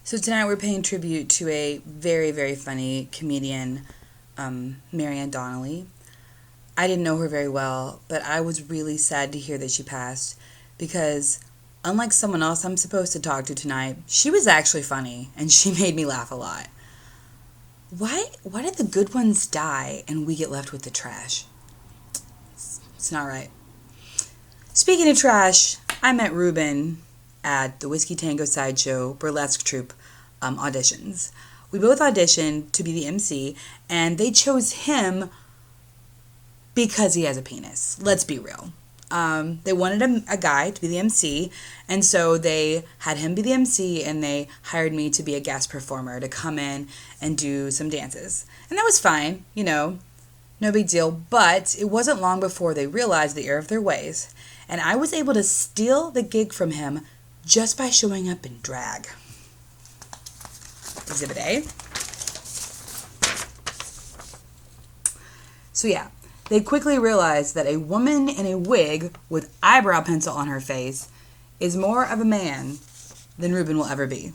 So tonight we're paying tribute to a very, very funny comedian, Marianne Donnelly. I didn't know her very well, but I was really sad to hear that she passed because, unlike someone else I'm supposed to talk to tonight, she was actually funny and she made me laugh a lot. Why did the good ones die and we get left with the trash? It's not right. Speaking of trash, I met Ruben at the Whiskey Tango Sideshow burlesque troupe auditions. We both auditioned to be the MC, and they chose him because he has a penis. Let's be real. They wanted a guy to be the MC, and so they had him be the MC, and they hired me to be a guest performer to come in and do some dances. And that was fine, no big deal, but it wasn't long before they realized the error of their ways, and I was able to steal the gig from him just by showing up in drag. Exhibit A. So yeah, they quickly realized that a woman in a wig with eyebrow pencil on her face is more of a man than Ruben will ever be.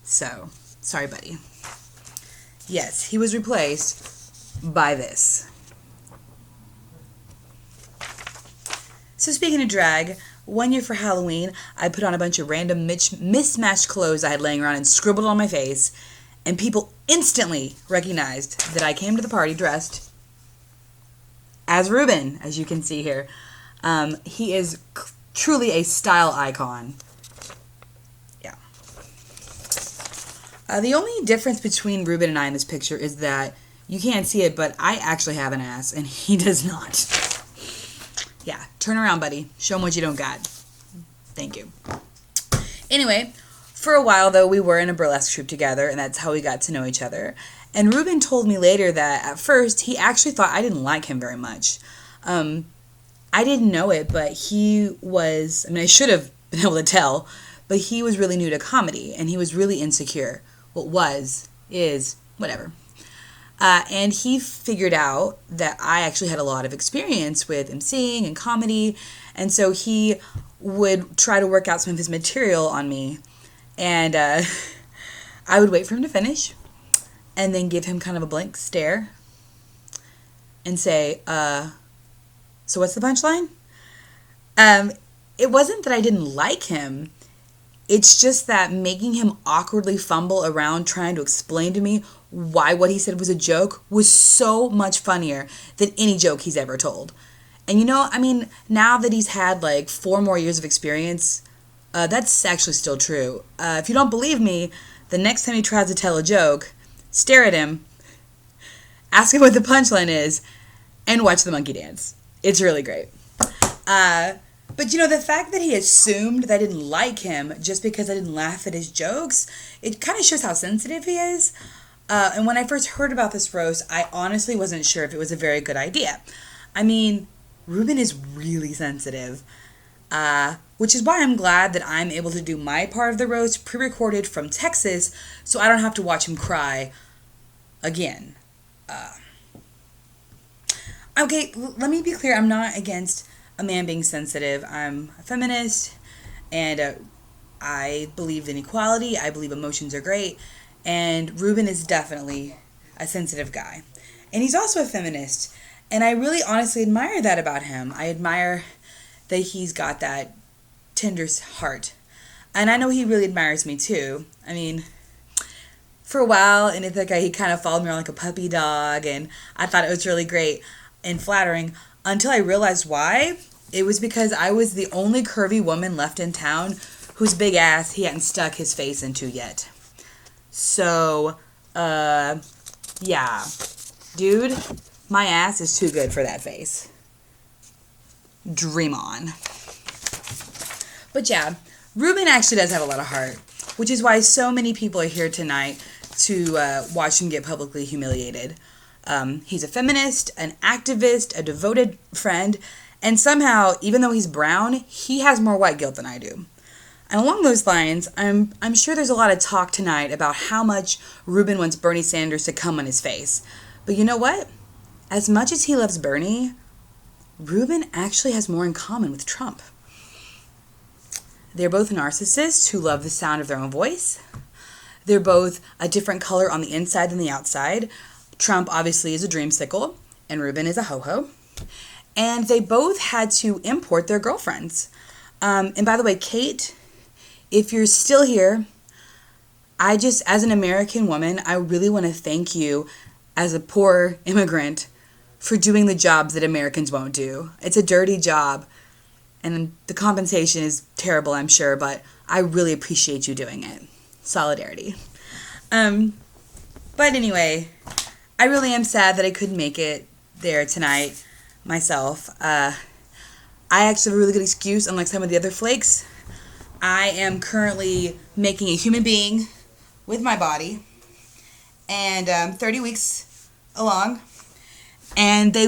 So, sorry buddy. Yes, he was replaced by this. So speaking of drag, one year for Halloween, I put on a bunch of random mismatched clothes I had laying around and scribbled on my face, and people instantly recognized that I came to the party dressed as Ruben, as you can see here. He is truly a style icon. Yeah. The only difference between Ruben and I in this picture is that you can't see it, but I actually have an ass, and he does not. Yeah, turn around, buddy. Show him what you don't got. Thank you. Anyway, for a while, though, we were in a burlesque troupe together, and that's how we got to know each other. And Ruben told me later that at first, he actually thought I didn't like him very much. I didn't know it, but he was, I should have been able to tell, but he was really new to comedy, and he was really insecure. Is, whatever. And he figured out that I actually had a lot of experience with emceeing and comedy, and so he would try to work out some of his material on me, and I would wait for him to finish, and then give him kind of a blank stare, and say, so what's the punchline? It wasn't that I didn't like him, it's just that making him awkwardly fumble around trying to explain to me why what he said was a joke was so much funnier than any joke he's ever told. And now that he's had like 4 more years of experience, that's actually still true. If you don't believe me, the next time he tries to tell a joke, stare at him, ask him what the punchline is, and watch the monkey dance. It's really great. But the fact that he assumed that I didn't like him just because I didn't laugh at his jokes, it kind of shows how sensitive he is. And when I first heard about this roast, I honestly wasn't sure if it was a very good idea. Ruben is really sensitive, which is why I'm glad that I'm able to do my part of the roast pre-recorded from Texas so I don't have to watch him cry again. Okay, let me be clear. I'm not against a man being sensitive. I'm a feminist, and I believe in equality. I believe emotions are great. And Ruben is definitely a sensitive guy. And he's also a feminist. And I really honestly admire that about him. I admire that he's got that tender heart. And I know he really admires me too. For a while, in Ithaca, he kind of followed me around like a puppy dog. And I thought it was really great and flattering until I realized why. It was because I was the only curvy woman left in town whose big ass he hadn't stuck his face into yet. So, yeah. Dude, my ass is too good for that face. Dream on. But yeah, Ruben actually does have a lot of heart, which is why so many people are here tonight to watch him get publicly humiliated. He's a feminist, an activist, a devoted friend, and somehow, even though he's brown, he has more white guilt than I do. And along those lines, I'm sure there's a lot of talk tonight about how much Ruben wants Bernie Sanders to come on his face. But you know what? As much as he loves Bernie, Ruben actually has more in common with Trump. They're both narcissists who love the sound of their own voice. They're both a different color on the inside than the outside. Trump obviously is a dreamsicle, and Ruben is a ho-ho. And they both had to import their girlfriends. And by the way, Kate, if you're still here, as an American woman, I really want to thank you as a poor immigrant for doing the jobs that Americans won't do. It's a dirty job, and the compensation is terrible, I'm sure, but I really appreciate you doing it. Solidarity. But anyway, I really am sad that I couldn't make it there tonight myself. I actually have a really good excuse, unlike some of the other flakes. I am currently making a human being with my body, and 30 weeks along, and they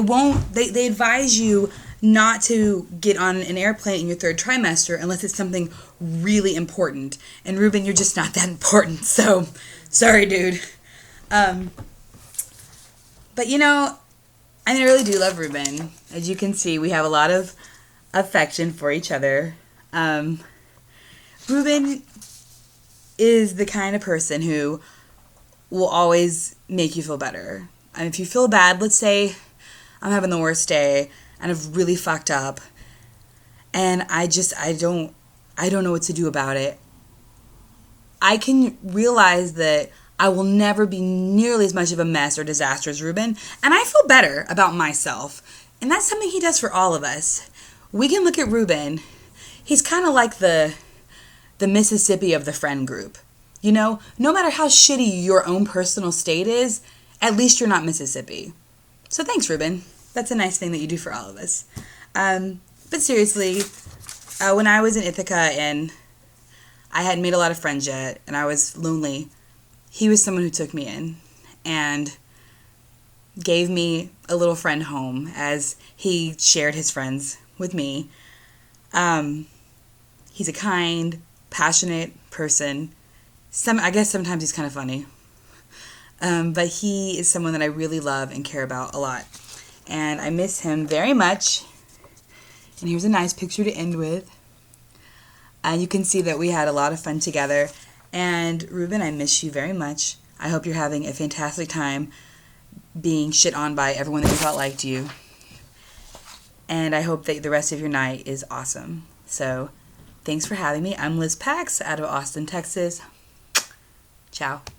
advise you not to get on an airplane in your third trimester unless it's something really important. And Ruben, you're just not that important, so sorry, dude. But I really do love Ruben. As you can see, we have a lot of affection for each other. Ruben is the kind of person who will always make you feel better. And if you feel bad, let's say I'm having the worst day and I've really fucked up, and I don't know what to do about it. I can realize that I will never be nearly as much of a mess or disaster as Ruben, and I feel better about myself. And that's something he does for all of us. We can look at Ruben. He's kind of like the Mississippi of the friend group. No matter how shitty your own personal state is, at least you're not Mississippi. So thanks, Ruben. That's a nice thing that you do for all of us. But seriously, when I was in Ithaca and I hadn't made a lot of friends yet and I was lonely, he was someone who took me in and gave me a little friend home as he shared his friends with me. He's a kind, passionate person. I guess sometimes he's kind of funny. But he is someone that I really love and care about a lot. And I miss him very much. And here's a nice picture to end with. You can see that we had a lot of fun together. And Ruben, I miss you very much. I hope you're having a fantastic time being shit on by everyone that you thought liked you. And I hope that the rest of your night is awesome. So, thanks for having me. I'm Liz Pax out of Austin, Texas. Ciao.